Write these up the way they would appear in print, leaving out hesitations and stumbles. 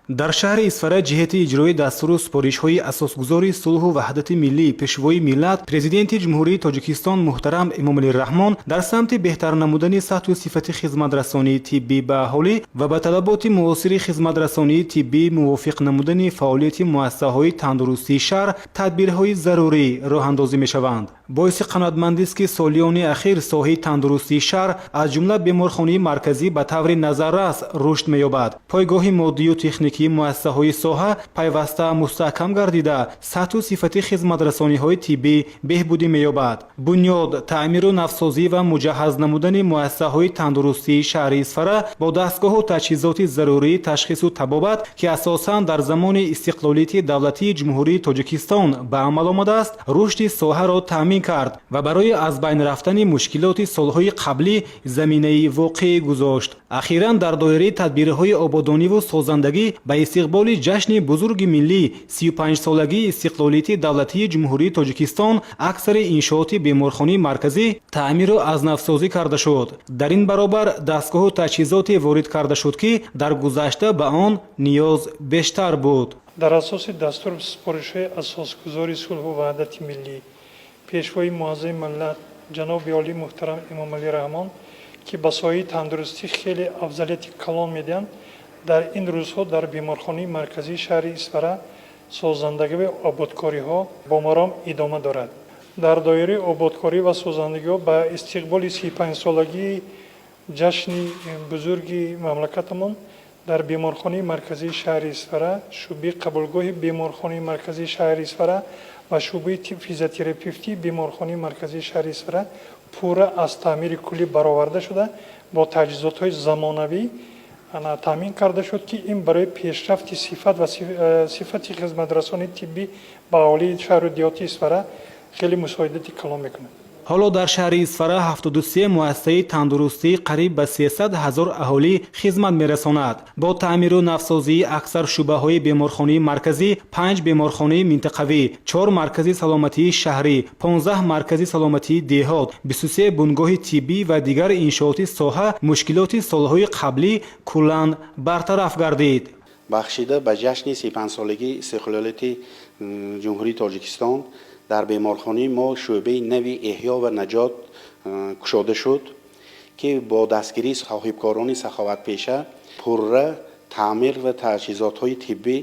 дар шаҳри Исфара ҷиҳати иҷрои дастуру супоришҳои асосгузори сулҳу ваҳдати миллӣ пешвои миллат президенти ҷумҳурии Тоҷикистон муҳтарам Эмомалӣ Раҳмон дар самти беҳтар намудани сатҳу сифати хизматрасонии тиббӣ ба аҳолӣ ва ба талаботи муосири хизматрасонии тиббӣ мувофиқ намудани фаъолияти муассисаҳои тандурустии шаҳр тадбирҳои зарурӣ роҳандозӣ мешаванд. боиси қаноатмандист ки солиёни ахир соҳаи тандурустии шаҳр аз ҷумла беморхонаи марказӣ ба таври назаррас рушд меёбад. пойгоҳи моддию техникии муассисаҳои соҳа пайваста мустаҳкам гардида сатҳу сифати хизматрасониҳои тиббӣ беҳбудӣ меёбад. бунёд, таъмиру навсозӣ ва муҷаҳҳаз намудани муассисаҳои тандурустии шаҳри Исфара бо дастгоҳу таҷҳизоти зарурии ташхису табобат ки асосан дар замони истиқлолияти давлатии ҷумҳурии Тоҷикистон ба амал омадааст, рушди соҳаро таъмин кард ва барои аз байн рафтани мушкилоти солҳои қаблӣ заминаи воқеӣ гузошт. ахиран дар доираи тадбирҳои ободониву созандагӣ ба истиқболи ҷашни бузурги миллӣ 35-солагии истиқлолияти давлатии ҷумҳурии Тоҷикистон аксари иншооти беморхонаи марказӣ таъмиру азнавсозӣ карда шуд. дар ин баробар дастгоҳу таҷҳизоте ворид карда шуд ки дар гузашта ба он ниёз бештар буд. дар асоси дастур супоришҳои асосгузори сулҳу ваҳдати миллӣ пешвои муаззами миллат ҷаноби олӣ муҳтарам Эмомалӣ Раҳмон ки ба соҳаи тандурустӣ хеле афзалияти калон медиҳанд, дар ин рӯзҳо дар беморхонаи марказии шаҳри Исфара созандагӣ ва ободкориҳо бо маром идома дорад. дар доираи ободкорӣ ва созандагиҳо ба истиқболи 35-солагии ҷашни бузурги мамлакатамон дар беморхонаи марказии шаҳри Исфара, шӯъбаи қабулгоҳи беморхонаи марказии шаҳри Исфара ва шӯъбаи физиотерапевтии беморхонаи марказии шаҳри Исфара пурра аз таъмири куллӣ бароварда шуда бо таҷҳизотҳои замонавӣ таъмин карда шуд ки ин барои пешрафти сифат ва сифати хизматрасонии тиббӣ ба аҳолии шаҳру диёти Исфара хеле мусоидати калон мекунад. ҳоло дар шаҳри Исфара 73 муассисаи тандурустӣ қариб ба 300 000 аҳолӣ хизмат мерасонад. бо таъмиру навсозии аксар шӯъбаҳои беморхонаи марказӣ, 5 беморхонаи минтақавӣ, 4 маркази саломатии шаҳрӣ, 15 маркази саломатии деҳот, 23 бунгоҳи тиббӣ ва дигар иншооти соҳа мушкилоти солҳои қаблӣ куллан бартараф гардид. бахшида ба ҷашни 35-солагии истиқлолияти ҷумҳурии Тоҷикистон дар беморхонаи мо шӯъбаи нави эҳё ва наҷот кушода шуд ки бо дастгирии соҳибкорони саховатпеша пурра таъмир ва таҷҳизотҳои тиббӣ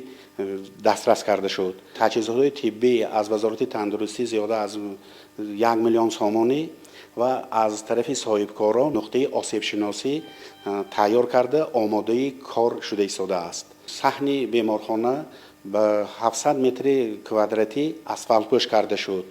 дастрас карда шуд. таҷҳизотҳои тиббӣ аз вазорати тандурустӣ зиёда аз 1 миллион сомонӣ ва аз тарафи соҳибкорон нуқтаи осебшиносӣ тайёр карда омодаи кор шуда истодааст. саҳни беморхона ба 700 метри квадратӣ асфалтпӯш карда шуд.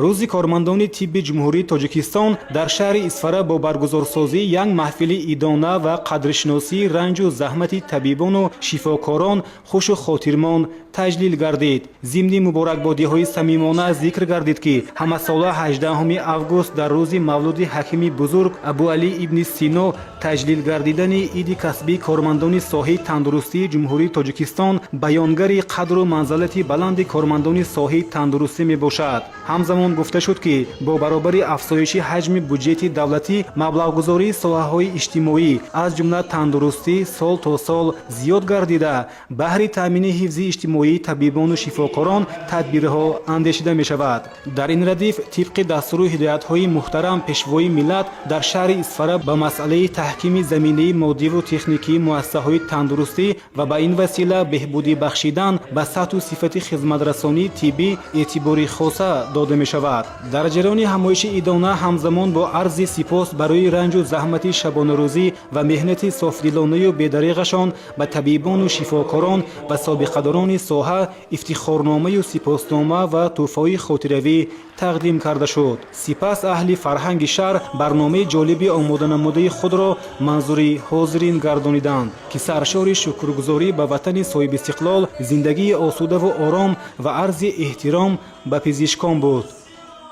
рӯзи кормандони тибби ҷумҳурии Тоҷикистон дар шаҳри Исфара бо баргузорсозии як маҳфили идона ва қадршиносии ранҷу заҳмати табибону шифокорон хушу хотирмон таҷлил гардид. зимни муборакбодиҳои самимона зикр гардид ки ҳамасола 18 август дар рӯзи мавлуди ҳакими бузург Абуалӣ ибни Сино таҷлил гардидани иди касбии кормандони соҳаи тандурустии ҷумҳурии Тоҷикистон баёнгари қадру манзалати баланди кормандони соҳаи тандурустӣ мебошад. ҳамзамон гуфта шуд ки бо баробари афзоиши ҳаҷми буҷети давлатӣ маблағгузории соҳаҳои иҷтимоӣ аз ҷумла тандурустӣ сол то сол зиёд гардида баҳри таъмини ҳифзи иҷтимоии табибону шифокорон тадбирҳо андешида мешавад. дар ин радиф тибқи дастуру ҳидоятҳои муҳтарам пешвои миллат дар шаҳри Исфара ба масъалаи таҳкими заминаи моддиву техникии муассисаҳои тандурустӣ ва ба ин васила беҳбудӣ бахшидан ба сатҳу сифати хизматрасонии тиббӣ эътибори хоса дода мешавад. дар ҷараёни ҳамоиши идона ҳамзамон бо арзи сипос барои ранҷу заҳмати шабонарӯзӣ ва меҳнати софдилонаю бедариғашон ба табибону шифокорон ва собиқадорони соҳа ифтихорномаю сипоснома ва тӯҳфаҳои хотиравӣ тақдим карда шуд. сипас аҳли фарҳанги шаҳр барномаи ҷолиби омоданамудаи худро манзури ҳозирин гардониданд ки саршори шукргузорӣ ба ватани соҳибистиқлол, зиндагии осудаву ором ва арзи эҳтиром ба пизишкон буд.